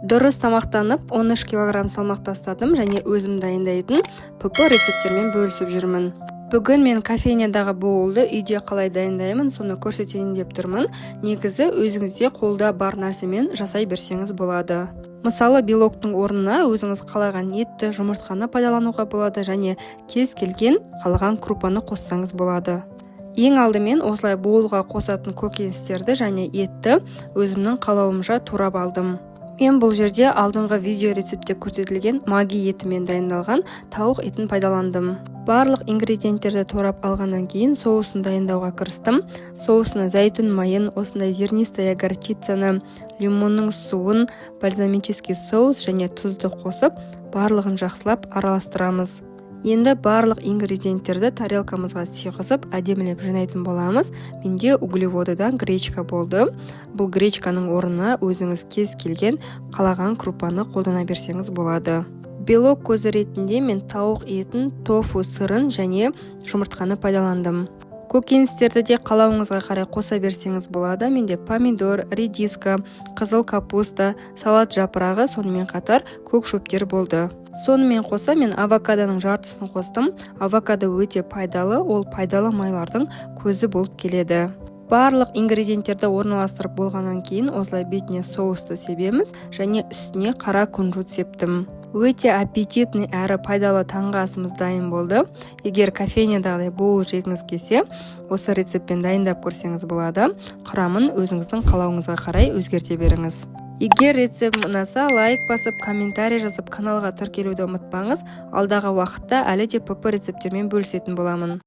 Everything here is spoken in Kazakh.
Дұрыс тамақтанып 13 кг салмақ тастадым және өзім дайындайтын ПП рецепттермен бөлісіп жүрмін. Бүгін мен кофейнядағы боулды үйде қалай дайындаймын, соны көрсетейін деп тұрмын. Негізі өзіңізде қолда бар нәрсемен жасай берсеңіз болады. Мысалы, белоктың орнына өзіңіз қалаған етті, жұмыртқаны пайдалануға болады және кез келген қалған крупаны қоссаңыз болады. Ең алдымен осылай боулға қосатын көкөністерді және етті өзімнің қалауымша турап алдым. Мен бұл жерде алдыңғы видео рецептте көрсетілген маги етімен дайындалған тауық етін пайдаландым. Барлық ингредиенттерді турап алғаннан кейін соусын дайындауға кірістім. Соусына зәйтүн майын, осындай зернистая горчицаны, лимонның суын, бальзамический соус және тұзды қосып, барлығын жақсылап араластырамыз. Енді барлық ингредиенттерді тарелкамызға сыйғызып, әдемілеп жинайтын боламыз. Менде углеводыдан гречка болды. Бұл гречканың орнына өзіңіз кез келген қалаған крупаны қолдана берсеңіз болады. Белок көзі ретінде мен тауық етін, тофу сырын және жұмыртқаны пайдаландым. Көкөністерді де қалауыңызға қарай қоса берсеңіз болады. Менде помидор, редиска, қызыл капуста, салат жапырағы, сонымен қатар көк шөптер болды. Сонымен қоса мен авокадоның жартысын қостым. Авокадо өте пайдалы, ол пайдалы майлардың көзі болып келеді. Барлық ингредиенттерді орналастырып болғаннан кейін осылай бетіне соусты себеміз және үстіне қара күнжіт септім. Өте аппетитный әрі пайдалы таңғы асымыз дайын болды. Егер кофейнядағыдай боул жегіңіз келсе, осы рецептпен дайындап көрсеңіз болады. Құрамын өзіңіздің қалауыңызға қарай өзгерте беріңіз. Егер рецепт ұнаса, лайк басып, комментарий жазып, каналға тіркелуді ұмытпаңыз. Алдағы уақытта әлі де ПП рецепттермен бөлісетін боламын.